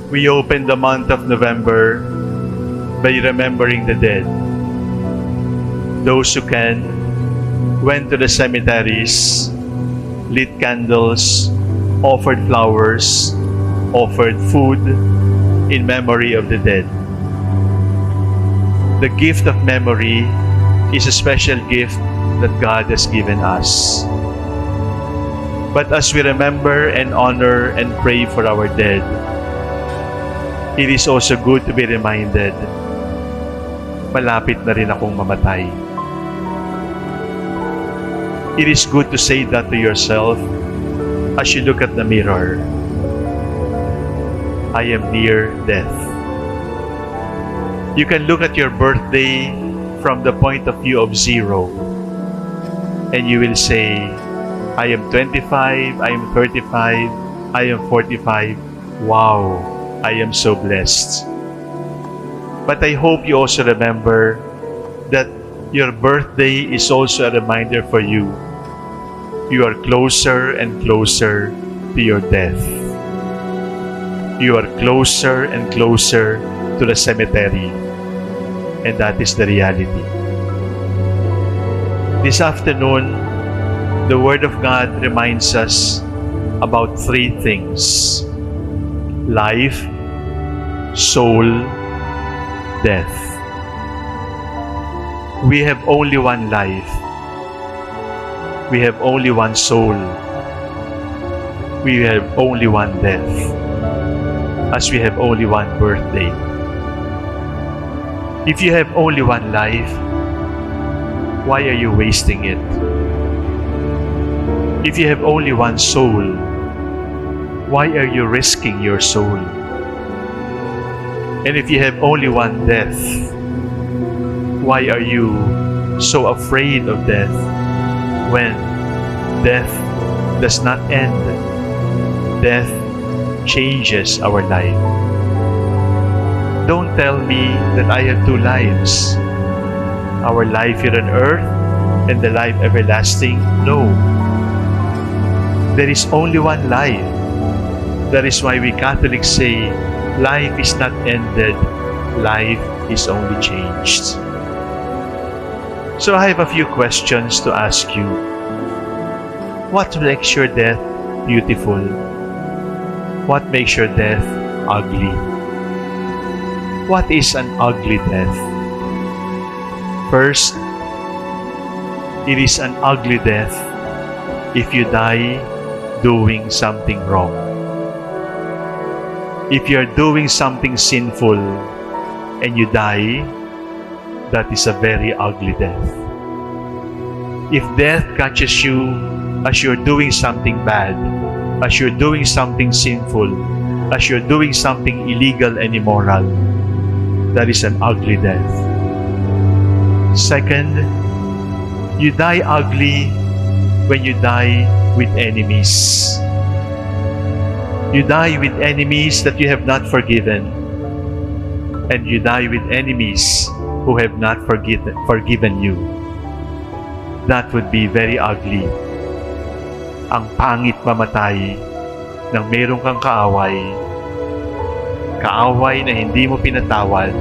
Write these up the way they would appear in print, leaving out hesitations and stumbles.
We open the month of November by remembering the dead. Those who can went to the cemeteries, lit candles, offered flowers, offered food in memory of the dead. The gift of memory is a special gift that God has given us. But as we remember and honor and pray for our dead, it is also good to be reminded, malapit na rin akong mamatay. It is good to say that to yourself as you look at the mirror. I am near death. You can look at your birthday from the point of view of 0, and you will say, I am 25, I am 35, I am 45. Wow, I am so blessed. But I hope you also remember that your birthday is also a reminder for you. You are closer and closer to your death. You are closer and closer to the cemetery. And that is the reality. This afternoon, the Word of God reminds us about 3 things: life, soul, death. We have only one life. We have only one soul. We have only one death, as we have only one birthday. If you have only one life, why are you wasting it? If you have only one soul, why are you risking your soul? And if you have only one death, why are you so afraid of death when death does not end? Death changes our life. Don't tell me that I have 2 lives. Our life here on earth and the life everlasting. No. There is only one life. That is why we Catholics say, life is not ended, life is only changed. So I have a few questions to ask you. What makes your death beautiful? What makes your death ugly? What is an ugly death? First, it is an ugly death if you die doing something wrong. If you are doing something sinful and you die, that is a very ugly death. If death catches you as you're doing something bad, as you're doing something sinful, as you're doing something illegal and immoral, that is an ugly death. Second, you die ugly when you die with enemies. You die with enemies that you have not forgiven, and you die with enemies who have not forgiven you. That would be very ugly. Ang pangit mamatay nang mayroon kang kaaway na hindi mo pinatawad,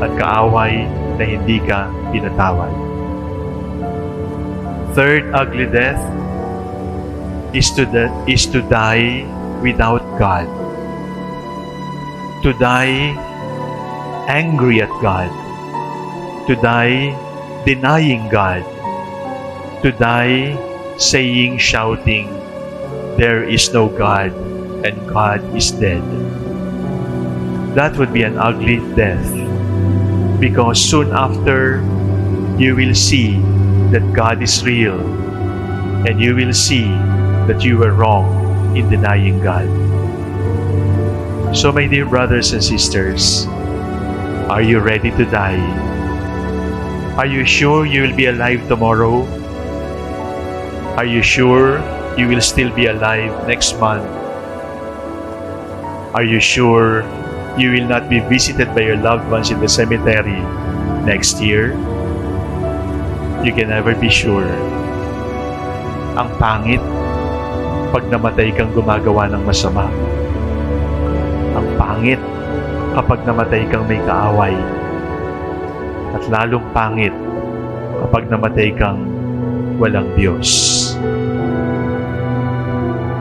at kaaway na hindi ka pinatawad. Third ugly death is to die without God. To die angry at God. To die denying God. To die saying, shouting, there is no God and God is dead. That would be an ugly death, because soon after you will see that God is real, and you will see that you were wrong in denying God. So my dear brothers and sisters, are you ready to die? Are you sure you will be alive tomorrow? Are you sure you will still be alive next month? Are you sure you will not be visited by your loved ones in the cemetery next year? You can never be sure. Ang pangit pag namatay kang gumagawa ng masama. Ang pangit. pangit kapag namatay kang may kaaway. At lalong pangit kapag namatay kang walang Diyos.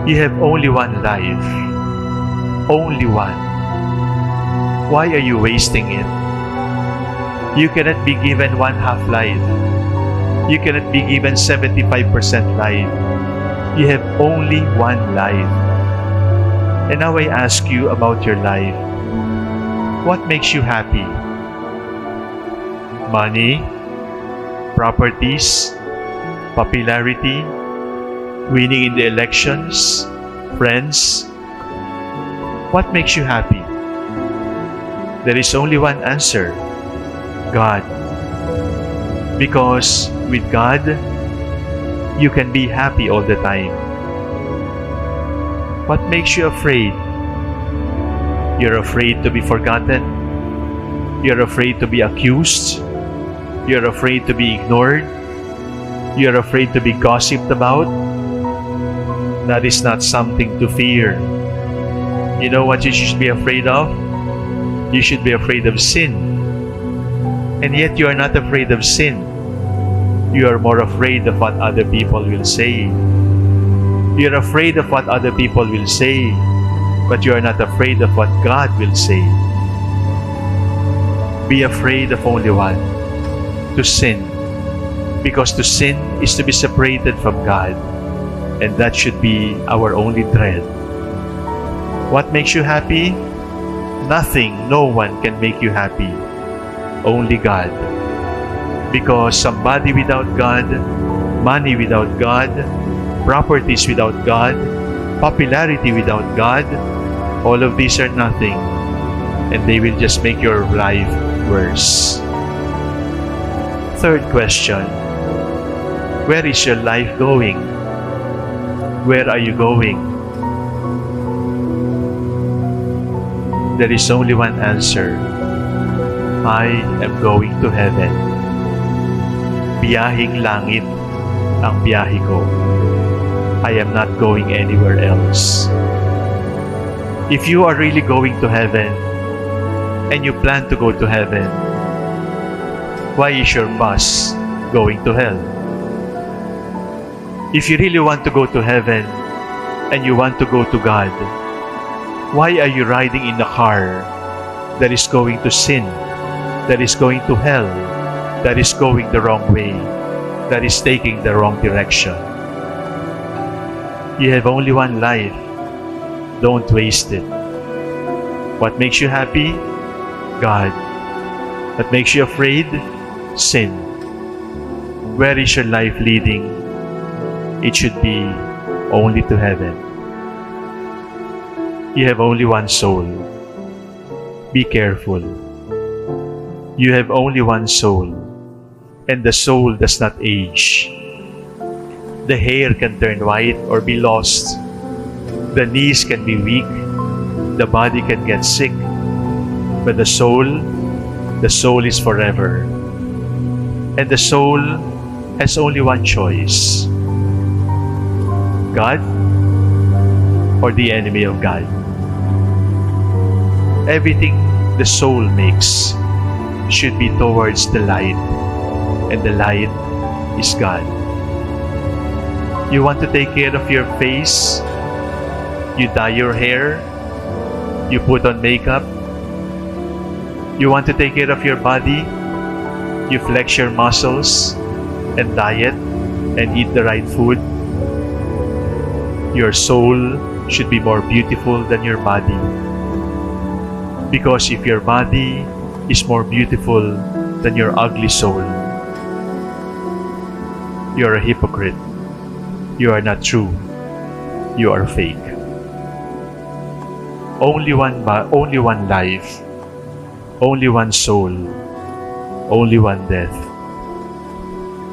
You have only one life. Only one. Why are you wasting it? You cannot be given 1/2 life. You cannot be given 75% life. You have only one life. And now I ask you about your life. What makes you happy? Money? Properties? Popularity? Winning in the elections? Friends? What makes you happy? There is only one answer. God. Because with God, you can be happy all the time. What makes you afraid? You're afraid to be forgotten. You're afraid to be accused. You're afraid to be ignored. You're afraid to be gossiped about. That is not something to fear. You know what you should be afraid of? You should be afraid of sin. And yet you are not afraid of sin. You are more afraid of what other people will say. You're afraid of what other people will say, but you are not afraid of what God will say. Be afraid of only one, to sin. Because to sin is to be separated from God, and that should be our only dread. What makes you happy? Nothing, no one can make you happy. Only God. Because somebody without God, money without God, properties without God, popularity without God, all of these are nothing, and they will just make your life worse. Third question. Where is your life going? Where are you going? There is only one answer. I am going to heaven. Biyahing langit ang biyahe ko. I am not going anywhere else. If you are really going to heaven and you plan to go to heaven, why is your bus going to hell? If you really want to go to heaven and you want to go to God, why are you riding in a car that is going to sin, that is going to hell, that is going the wrong way, that is taking the wrong direction? You have only one life. Don't waste it. What makes you happy? God. What makes you afraid? Sin. Where is your life leading? It should be only to heaven. You have only one soul. Be careful. You have only one soul, and the soul does not age. The hair can turn white or be lost. The knees can be weak. The body can get sick. But the soul is forever. And the soul has only one choice. God or the enemy of God. Everything the soul makes should be towards the light, and the light is God. You want to take care of your face? You dye your hair? You put on makeup? You want to take care of your body? You flex your muscles and diet and eat the right food? Your soul should be more beautiful than your body. Because if your body is more beautiful than your ugly soul, you are a hypocrite. You are not true. You are fake. Only one life, only one soul, only one death.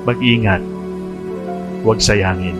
Mag-ingat, huwag sayangin.